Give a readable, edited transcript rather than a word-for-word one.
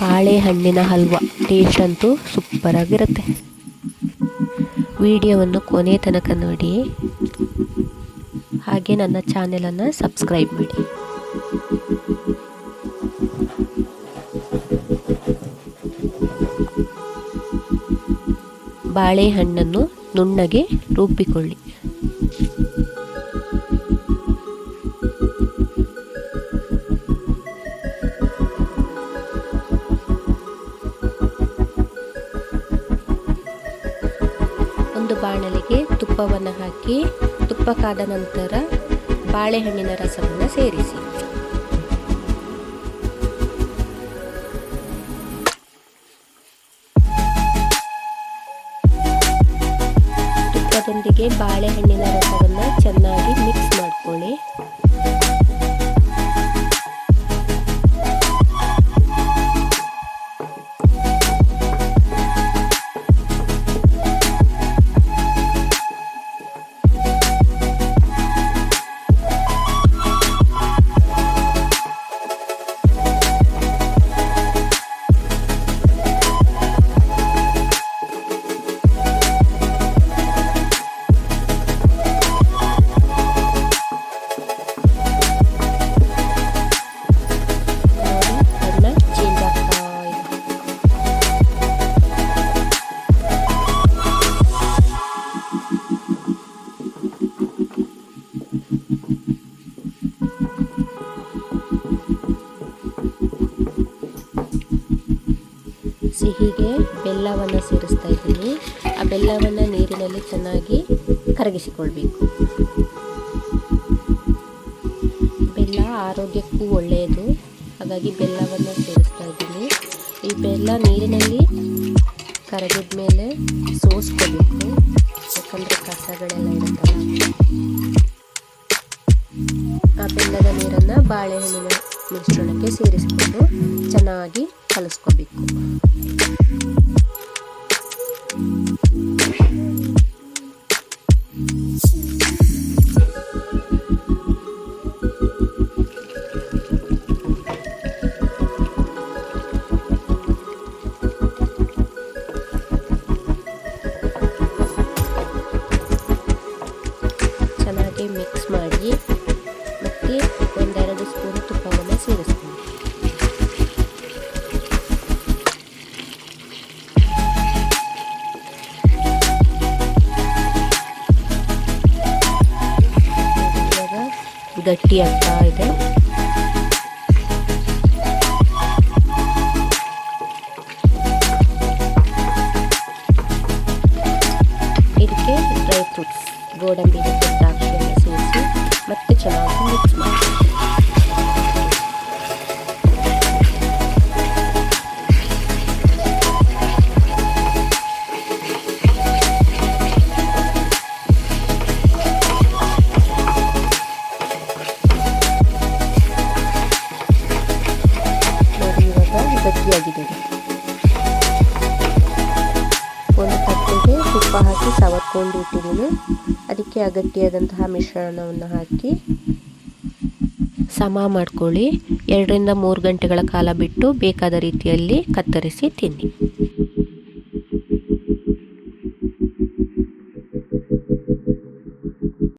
ಬಾಳೆಹಣ್ಣಿನ ಹಲ್ವಾ ಟೇಸ್ಟ್ ಅಂತೂ ಸೂಪರಾಗಿರುತ್ತೆ. ವಿಡಿಯೋವನ್ನು ಕೊನೆ ತನಕ ನೋಡಿ, ಹಾಗೆ ನನ್ನ ಚಾನೆಲನ್ನು ಸಬ್ಸ್ಕ್ರೈಬ್ ಮಾಡಿ. ಬಾಳೆಹಣ್ಣನ್ನು ನುಣ್ಣಗೆ ರುಬ್ಬಿಕೊಳ್ಳಿ. ಒಂದು ಬಾಣಲೆಗೆ ತುಪ್ಪವನ್ನು ಹಾಕಿ, ತುಪ್ಪ ಕಾದ ನಂತರ ಬಾಳೆಹಣ್ಣಿನ ರಸವನ್ನು ಸೇರಿಸಿ. ತುಪ್ಪದೊಂದಿಗೆ ಬಾಳೆಹಣ್ಣಿನ ರಸವನ್ನು ಚೆನ್ನಾಗಿ ಮಿಕ್ಸ್ ಮಾಡ್ಕೊಳ್ಳಿ. ಸಿಹಿಗೆ ಬೆಲ್ಲವನ್ನು ಸೇರಿಸ್ತಾ ಇದ್ದೀನಿ. ಆ ಬೆಲ್ಲವನ್ನು ನೀರಿನಲ್ಲಿ ಚೆನ್ನಾಗಿ ಕರಗಿಸಿಕೊಳ್ಬೇಕು. ಬೆಲ್ಲ ಆರೋಗ್ಯಕ್ಕೂ ಒಳ್ಳೆಯದು, ಹಾಗಾಗಿ ಬೆಲ್ಲವನ್ನು ಸೇರಿಸ್ತಾ ಇದ್ದೀನಿ. ಈ ಬೆಲ್ಲ ನೀರಿನಲ್ಲಿ ಕರಗಿದ ಮೇಲೆ ಸೋಸ್ಕೋಬೇಕು, ಯಾಕಂದರೆ ಕಸಗಳೆಲ್ಲ ಇರುತ್ತಲ್ಲ. ಆ ಬೆಲ್ಲದ ನೀರನ್ನು ಬಾಳೆಹಣ್ಣಿನ ಮಿಶ್ರಣಕ್ಕೆ ಸೇರಿಸಿಕೊಂಡು ಚೆನ್ನಾಗಿ ಕಲಿಸ್ಕೋಬೇಕು. ಚೆನ್ನಾಗಿ ಮಿಕ್ಸ್ ಮಾಡಿ ಮತ್ತೆ ಒಂದೆರಡು ಸ್ಪೂನ್ ತುಪ್ಪವನ್ನು ಸೇರಿಸ್ತೀನಿ. ಗಟ್ಟಿ ಆಗ್ತಾ ಇದೆ. ಇದಕ್ಕೆ ಡ್ರೈ ಫ್ರೂಟ್ಸ್, ಗೋಡಂಬಿ ಮತ್ತು ದ್ರಾಕ್ಷಿಯನ್ನು ಸೇರಿಸಿ ಮತ್ತೆ ಚೆನ್ನಾಗಿ ಮಿಕ್ಸ್ ಮಾಡಿ. ಗಟ್ಟಿಯಾಗಿದೆ. ಒಂದು ತಟ್ಟೆಗೆ ತುಪ್ಪ ಹಾಕಿ ಸವರ್ಕೊಂಡು ಇಟ್ಟಿದ್ದೀನಿ. ಅದಕ್ಕೆ ಆ ಗಟ್ಟಿಯಾದಂತಹ ಮಿಶ್ರಣವನ್ನು ಹಾಕಿ ಸಮ ಮಾಡ್ಕೊಳ್ಳಿ. 2 ರಿಂದ 3 ಗಂಟೆಗಳ ಕಾಲ ಬಿಟ್ಟು ಬೇಕಾದ ರೀತಿಯಲ್ಲಿ ಕತ್ತರಿಸಿ ತಿನ್ನಿ.